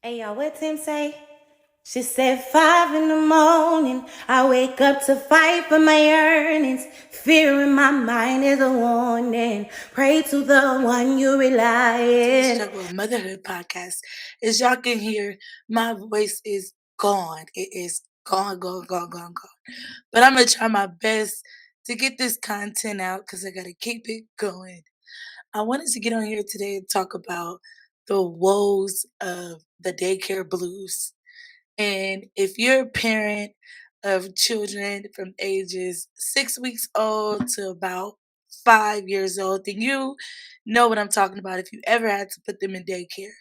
Hey, y'all, what Tim say? She said 5 in the morning. I wake up to fight for my earnings. Fear in my mind is a warning. Pray to the one you rely The in. Struggle of Motherhood podcast. As y'all can hear, my voice is gone. It is gone, gone, gone, gone, gone. But I'm going to try my best to get this content out because I got to keep it going. I wanted to get on here today and talk about the woes of the daycare blues. And if you're a parent of children from ages 6 weeks old to about 5 years old, then you know what I'm talking about if you ever had to put them in daycare.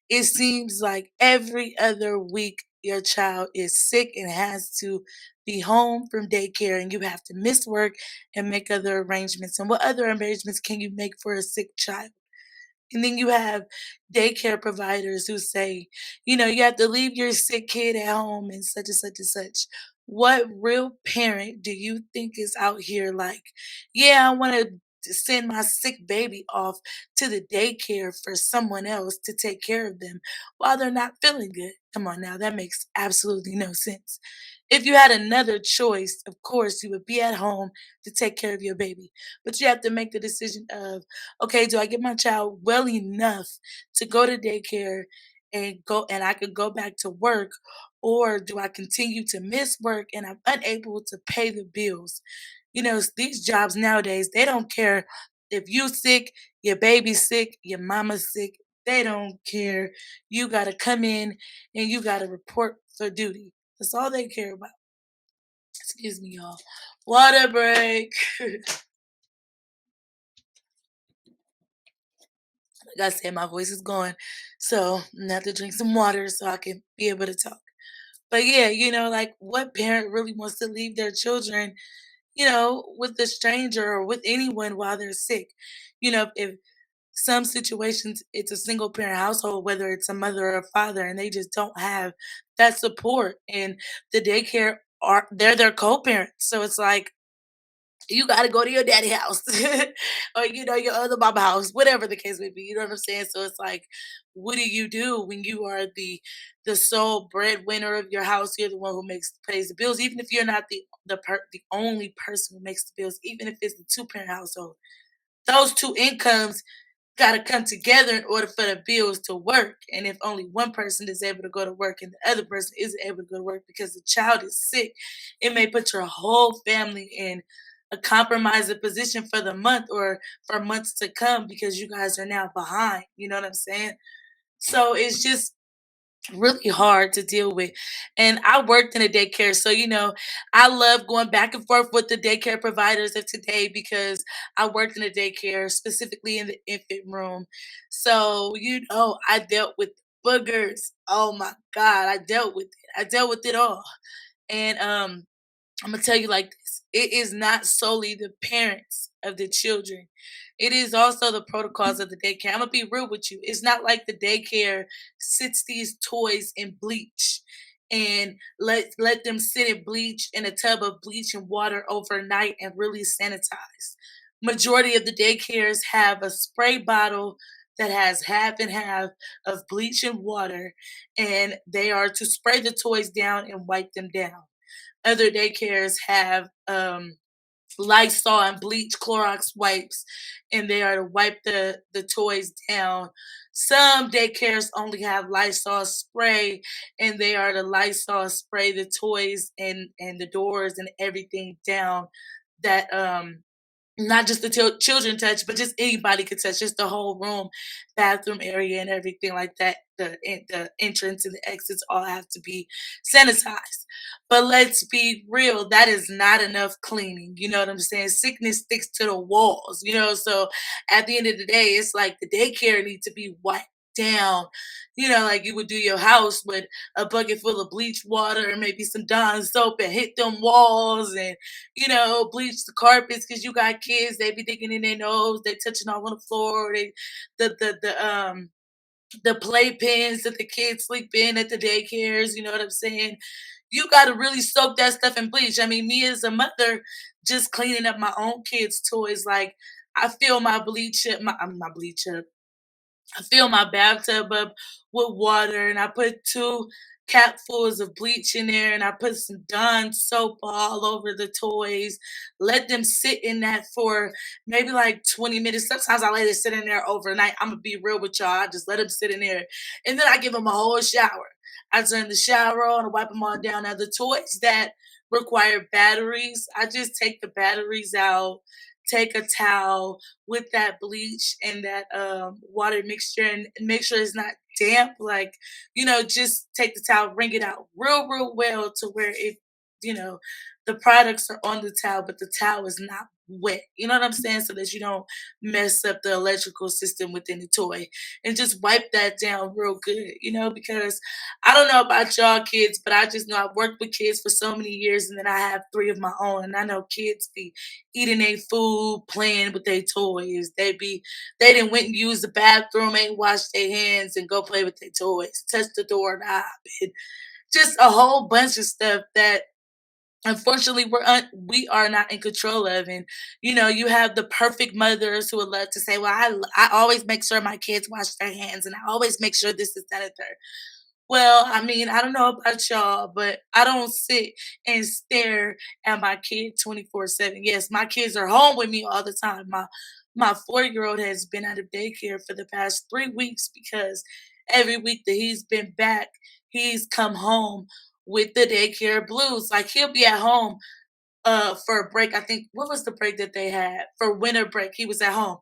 It seems like every other week your child is sick and has to be home from daycare, and you have to miss work and make other arrangements. And what other arrangements can you make for a sick child? And then you have daycare providers who say, you have to leave your sick kid at home and such and such and such. What real parent do you think is out here like, yeah, I want to send my sick baby off to the daycare for someone else to take care of them while they're not feeling good? Come on now, that makes absolutely no sense. If you had another choice, of course, you would be at home to take care of your baby. But you have to make the decision of, okay, do I get my child well enough to go to daycare and I could go back to work, or do I continue to miss work and I'm unable to pay the bills? These jobs nowadays, they don't care if you sick, your baby's sick, your mama's sick. They don't care. You got to come in and you got to report for duty. That's all they care about. Excuse me, y'all. Water break. Like I said, my voice is going. So I'm gonna have to drink some water so I can be able to talk. But yeah, like what parent really wants to leave their children, with a stranger or with anyone while they're sick? If some situations it's a single parent household, whether it's a mother or a father, and they just don't have that support. And the daycare are they're their co-parents. So it's like you got to go to your daddy house or your other mama house, whatever the case may be. You know what I'm saying? So it's like, what do you do when you are the sole breadwinner of your house? You're the one who pays the bills, even if you're not the only person who makes the bills. Even if it's the two-parent household, those two incomes got to come together in order for the bills to work. And if only one person is able to go to work and the other person isn't able to go to work because the child is sick, it may put your whole family in a compromising position for the month or for months to come because you guys are now behind. You know what I'm saying? So it's just really hard to deal with. And I worked in a daycare, so I love going back and forth with the daycare providers of today because I worked in a daycare, specifically in the infant room. So I dealt with boogers. Oh my god, I dealt with it. I dealt with it all. And I'm gonna tell you like this: it is not solely the parents of the children. It is also the protocols of the daycare. I'm gonna be real with you. It's not like the daycare sits these toys in bleach and let them sit in bleach in a tub of bleach and water overnight and really sanitize. Majority of the daycares have a spray bottle that has half and half of bleach and water, and they are to spray the toys down and wipe them down. Other daycares have Lysol and bleach Clorox wipes, and they are to wipe the toys down. Some daycares only have Lysol spray, and they are to Lysol spray the toys and the doors and everything down. That not just the children touch, but just anybody could touch, just the whole room, bathroom area, and everything like that. The entrance and the exits all have to be sanitized. But let's be real, that is not enough cleaning. You know what I'm saying? Sickness sticks to the walls. So at the end of the day, it's like the daycare needs to be wiped down. Like you would do your house with a bucket full of bleach water and maybe some Dawn soap and hit them walls and bleach the carpets because you got kids. They be digging in their nose. They touching all on the floor. They the playpens that the kids sleep in at the daycares. You know what I'm saying? You got to really soak that stuff in bleach. I mean, me as a mother, just cleaning up my own kids' toys, like I feel my bleach up, my bleach up. I fill my bathtub up with water and I put two capfuls of bleach in there and I put some Dawn soap all over the toys. Let them sit in that for maybe like 20 minutes. Sometimes I let it sit in there overnight. I'm gonna be real with y'all. I just let them sit in there. And then I give them a whole shower. I turn the shower on and wipe them all down. Now the toys that require batteries, I just take the batteries out, take a towel with that bleach and that water mixture and make sure it's not damp. Like, just take the towel, wring it out real well to where you know, the products are on the towel, but the towel is not wet. You know what I'm saying? So that you don't mess up the electrical system within the toy. And just wipe that down real good, because I don't know about y'all kids, but I just know I've worked with kids for so many years and then I have three of my own. And I know kids be eating their food, playing with their toys. They didn't went and use the bathroom, ain't washed their hands and go play with their toys, touch the doorknob, and just a whole bunch of stuff that unfortunately we are not in control of. And you have the perfect mothers who would love to say, well, I always make sure my kids wash their hands and I always make sure this is that and third. Well, I mean, I don't know about y'all, but I don't sit and stare at my kid 24/7. Yes, my kids are home with me all the time. My 4-year-old has been out of daycare for the past 3 weeks because every week that he's been back, he's come home with the daycare blues. Like he'll be at home for a break. I think what was the break that they had for winter break? He was at home.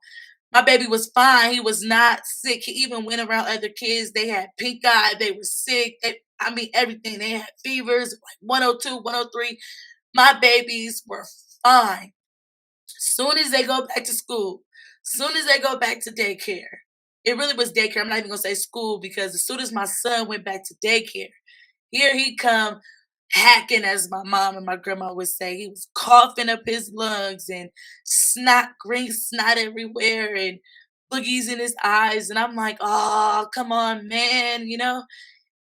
My baby was fine. He was not sick. He even went around other kids. They had pink eye. They were sick. I mean, everything. They had fevers, like 102, 103. My babies were fine. Soon as they go back to school, soon as they go back to daycare, it really was daycare. I'm not even gonna say school because as soon as my son went back to daycare, here he come hacking, as my mom and my grandma would say. He was coughing up his lungs and snot, green snot everywhere, and boogies in his eyes. And I'm like, oh, come on, man.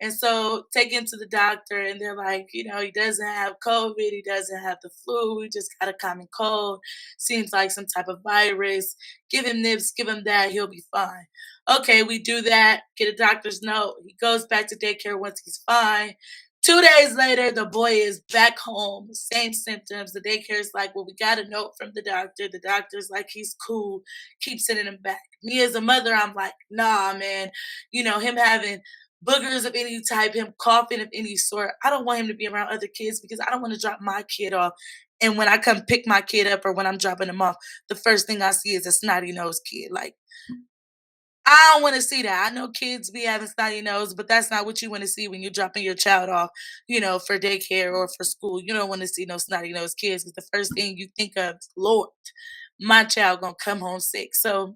And so take him to the doctor, and they're like, he doesn't have COVID, he doesn't have the flu, he just got a common cold, seems like some type of virus. Give him this, give him that, he'll be fine. Okay, we do that, get a doctor's note. He goes back to daycare once he's fine. 2 days later, the boy is back home, same symptoms. The daycare is like, well, we got a note from the doctor. The doctor's like, he's cool, keep sending him back. Me as a mother, I'm like, nah, man, him having boogers of any type, him coughing of any sort. I don't want him to be around other kids because I don't want to drop my kid off. And when I come pick my kid up or when I'm dropping him off, the first thing I see is a snotty nose kid. Like, I don't want to see that. I know kids be having snotty nose, but that's not what you want to see when you're dropping your child off, for daycare or for school. You don't want to see no snotty nose kids because the first thing you think of is, Lord, my child gonna come home sick. So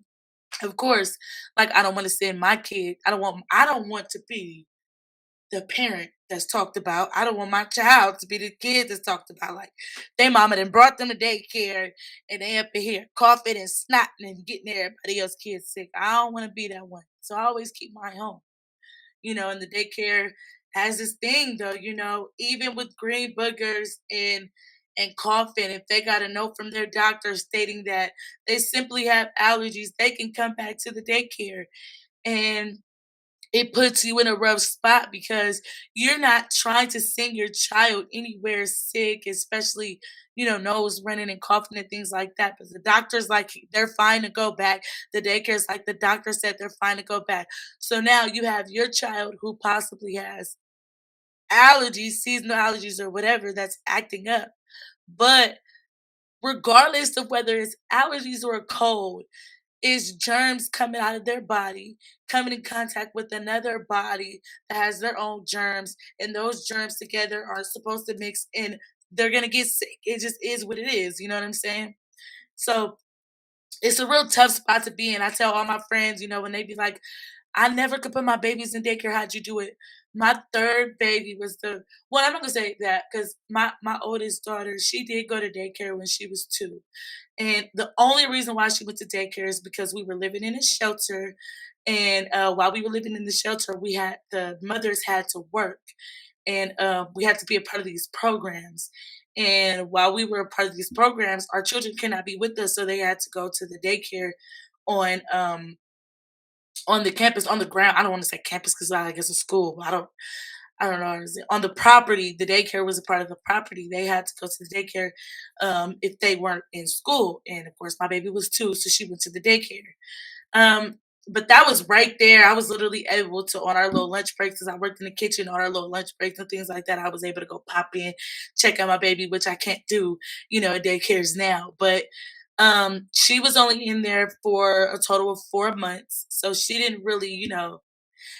of course, like I don't want to send my kid. I don't want to be the parent that's talked about. I don't want my child to be the kid that's talked about. Like they mama done brought them to daycare and they up in here coughing and snotting and getting everybody else kids sick. I don't want to be that one. So I always keep mine home. And the daycare has this thing though, even with green boogers and coughing, if they got a note from their doctor stating that they simply have allergies, they can come back to the daycare. And it puts you in a rough spot because you're not trying to send your child anywhere sick, especially, nose running and coughing and things like that. But the doctor's like, they're fine to go back. The daycare's like, the doctor said they're fine to go back. So now you have your child who possibly has allergies, seasonal allergies, or whatever that's acting up. But regardless of whether it's allergies or a cold, is germs coming out of their body, coming in contact with another body that has their own germs, and those germs together are supposed to mix and they're gonna get sick. It just is what it is, you know what I'm saying? So it's a real tough spot to be in. I tell all my friends, when they be like, I never could put my babies in daycare. How'd you do it? My third baby was well, I'm not gonna say that because my oldest daughter, she did go to daycare when she was 2. And the only reason why she went to daycare is because we were living in a shelter. And while we were living in the shelter, the mothers had to work and we had to be a part of these programs. And while we were a part of these programs, our children cannot be with us. So they had to go to the daycare on on the campus, on the ground. I don't want to say campus because I guess it's school. I don't know. On the property, the daycare was a part of the property. They had to go to the daycare if they weren't in school. And of course, my baby was 2, so she went to the daycare. Um, but that was right there. I was literally able to, on our little lunch breaks, because I worked in the kitchen, on our little lunch breaks and things like that, I was able to go pop in, check out my baby, which I can't do, at daycares now. But she was only in there for a total of 4 months. So she didn't really,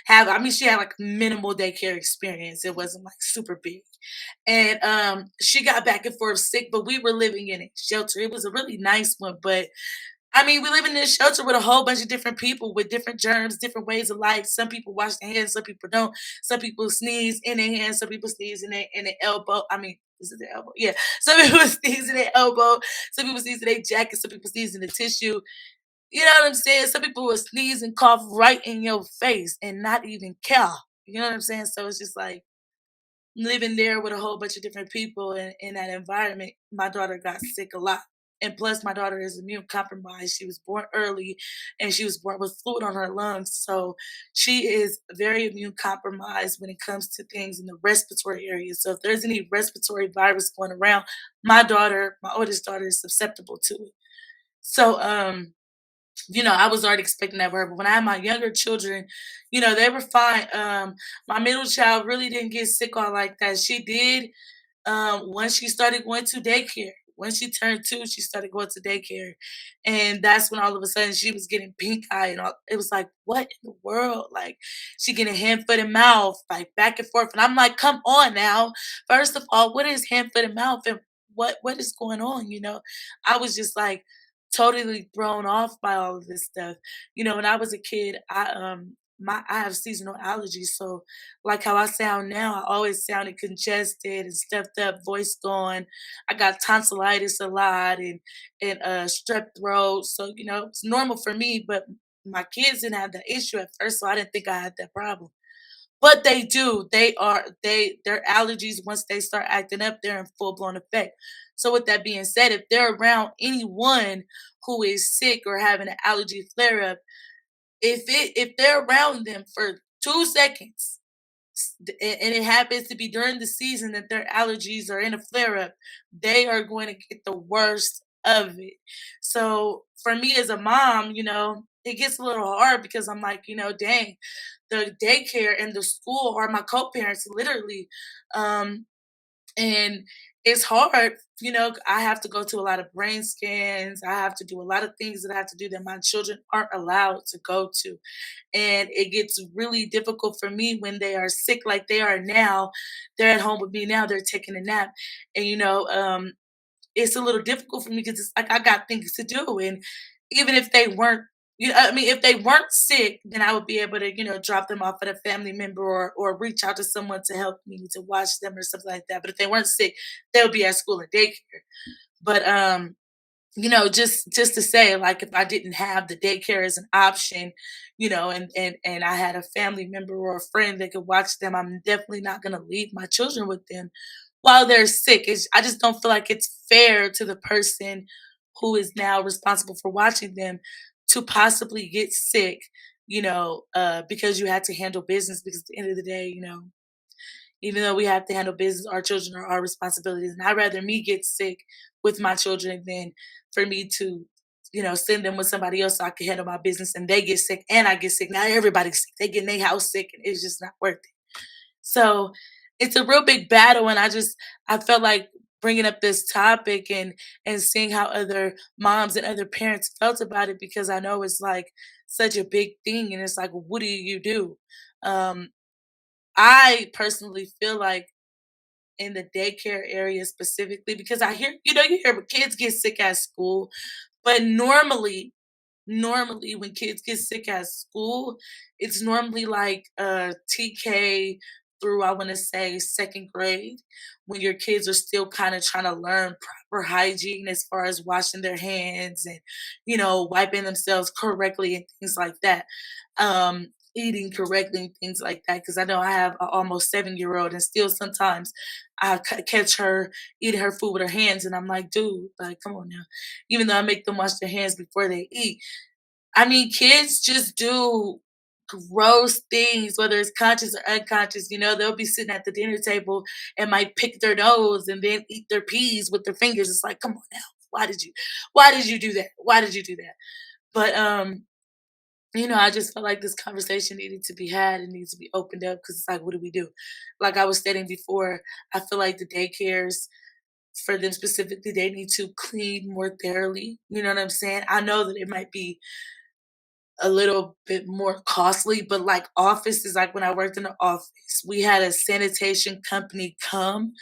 I mean, she had like minimal daycare experience. It wasn't like super big. And she got back and forth sick, but we were living in a shelter. It was a really nice one, but I mean, we live in this shelter with a whole bunch of different people with different germs, different ways of life. Some people wash their hands, some people don't. Some people sneeze in their hands, some people sneeze in their elbow. I mean, is it their elbow? Yeah. Some people sneeze in their elbow, some people sneeze in their jacket, some people sneeze in the tissue. You know what I'm saying? Some people will sneeze and cough right in your face and not even care. You know what I'm saying? So it's just like living there with a whole bunch of different people in that environment. My daughter got sick a lot. And plus, my daughter is immune compromised. She was born early and she was born with fluid on her lungs. So she is very immune compromised when it comes to things in the respiratory area. So if there's any respiratory virus going around, my oldest daughter, is susceptible to it. So, I was already expecting that with her. But when I had my younger children, they were fine. My middle child really didn't get sick all like that. She did once she started going to daycare. When she turned 2, she started going to daycare. And that's when all of a sudden she was getting pink eye and all. It was like, what in the world? Like she getting hand, foot, and mouth, like back and forth. And I'm like, come on now. First of all, what is hand, foot, and mouth? And what is going on? I was just like totally thrown off by all of this stuff. When I was a kid, I have seasonal allergies. So like how I sound now, I always sounded congested and stuffed up, voice gone. I got tonsillitis a lot and strep throat. So, it's normal for me, but my kids didn't have that issue at first, so I didn't think I had that problem. But they do. Their allergies, once they start acting up, they're in full blown effect. So with that being said, if they're around anyone who is sick or having an allergy flare up, if they're around them for 2 seconds, and it happens to be during the season that their allergies are in a flare up, they are going to get the worst of it. So for me as a mom, it gets a little hard because I'm like, dang, the daycare and the school are my co-parents literally. Um, and it's hard. I have to go to a lot of brain scans. I have to do a lot of things that I have to do that my children aren't allowed to go to. And it gets really difficult for me when they are sick like they are now. They're at home with me now, they're taking a nap. And it's a little difficult for me because it's like I got things to do. And even if they weren't, I mean, if they weren't sick, then I would be able to, drop them off at a family member or reach out to someone to help me to watch them or something like that. But if they weren't sick, they would be at school and daycare. But just to say, like, if I didn't have the daycare as an option, and I had a family member or a friend that could watch them, I'm definitely not gonna leave my children with them while they're sick. I just don't feel like it's fair to the person who is now responsible for watching them to possibly get sick, because you had to handle business. Because at the end of the day, even though we have to handle business, our children are our responsibilities. And I'd rather me get sick with my children than for me to, send them with somebody else so I can handle my business and they get sick and I get sick. Now everybody's sick. They get in their house sick and it's just not worth it. So it's a real big battle. And I felt like bringing up this topic and seeing how other moms and other parents felt about it because I know it's like such a big thing. And it's like, well, what do you do? Um, I personally feel like in the daycare area specifically, because I hear, you hear kids get sick at school, but normally when kids get sick at school, it's normally like TK through I want to say second grade when your kids are still kind of trying to learn proper hygiene as far as washing their hands and wiping themselves correctly and things like that. Eating correctly and things like that because I know I have an almost 7-year-old and still sometimes I catch her eating her food with her hands and I'm like, dude, like, come on now. Even though I make them wash their hands before they eat, I mean, kids just do. gross things, whether it's conscious or unconscious. They'll be sitting at the dinner table and might pick their nose and then eat their peas with their fingers. It's like, come on now. Why did you do that? Why did you do that? But I just felt like this conversation needed to be had and needs to be opened up because it's like, what do we do? Like I was stating before, I feel like the daycares, for them specifically, they need to clean more thoroughly. You know what I'm saying? I know that it might be a little bit more costly, but like offices, like when I worked in the office, we had a sanitation company come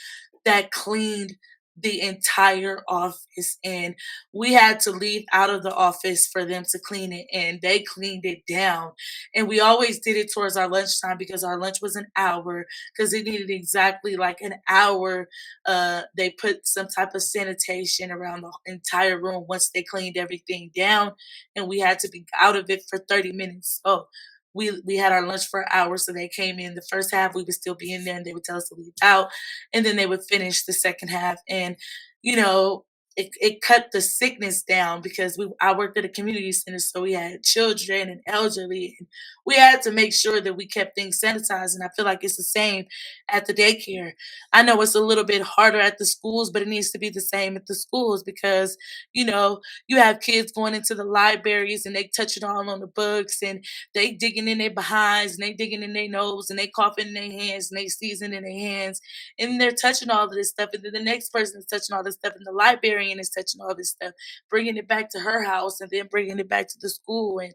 that cleaned the entire office, and we had to leave out of the office for them to clean it, and they cleaned it down. And we always did it towards our lunchtime because our lunch was an hour, because it needed exactly like an hour. They put some type of sanitation around the entire room once they cleaned everything down, and we had to be out of it for 30 minutes. Oh, we had our lunch for an hour, so they came in the first half. We would still be in there, and they would tell us to leave out, and then they would finish the second half. And you know, it cut the sickness down because I worked at a community center, so we had children and elderly, and we had to make sure that we kept things sanitized. And I feel like it's the same at the daycare. I know it's a little bit harder at the schools, but it needs to be the same at the schools because you know you have kids going into the libraries and they touching all on the books, and they digging in their behinds and they digging in their nose and they coughing in their hands and they sneezing in their hands, and they're touching all of this stuff, and then the next person is touching all this stuff, and the librarian is touching all this stuff, bringing it back to her house and then bringing it back to the school. And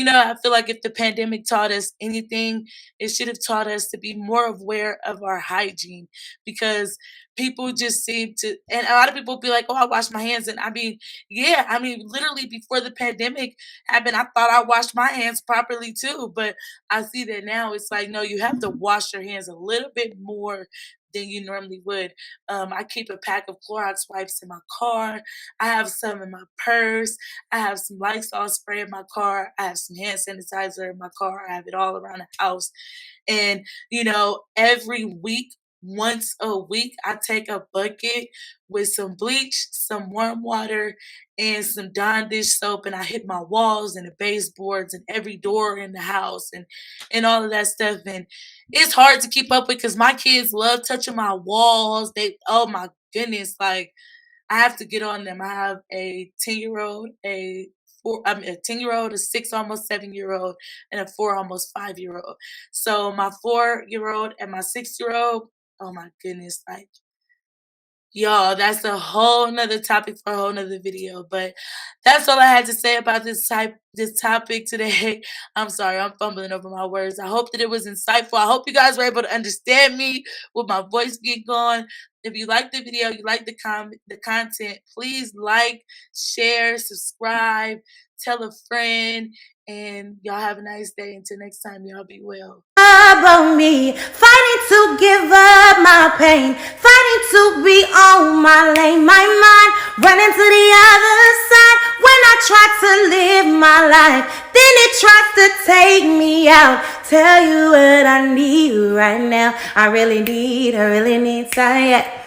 I feel like if the pandemic taught us anything, it should have taught us to be more aware of our hygiene because people just seem to, and a lot of people be like, oh, I wash my hands. And I mean, yeah, I mean, literally before the pandemic happened, I thought I washed my hands properly too. But I see that now it's like, no, you have to wash your hands a little bit more than you normally would. I keep a pack of Clorox wipes in my car. I have some in my purse. I have some Lysol spray in my car. I have some hand sanitizer in my car. I have it all around the house. And, every week, once a week, I take a bucket with some bleach, some warm water, and some Dawn dish soap, and I hit my walls and the baseboards and every door in the house and all of that stuff. And it's hard to keep up with because my kids love touching my walls. Oh my goodness, like I have to get on them. I have a 10-year-old, a 10-year-old, a 6 almost 7-year-old, and a 4 almost 5-year-old. So my 4-year-old and my 6-year-old, oh my goodness, like y'all, that's a whole nother topic for a whole nother video. But that's all I had to say about this topic today. I'm sorry, I'm fumbling over my words. I hope that it was insightful. I hope you guys were able to understand me with my voice being gone. If you like the video, you like the content, please like, share, subscribe, tell a friend, and y'all have a nice day. Until next time, y'all be well. On me, fighting to give up my pain, fighting to be on my lane, my mind running to the other side. When I try to live my life, then it tries to take me out. Tell you what I need right now. I really need, yeah.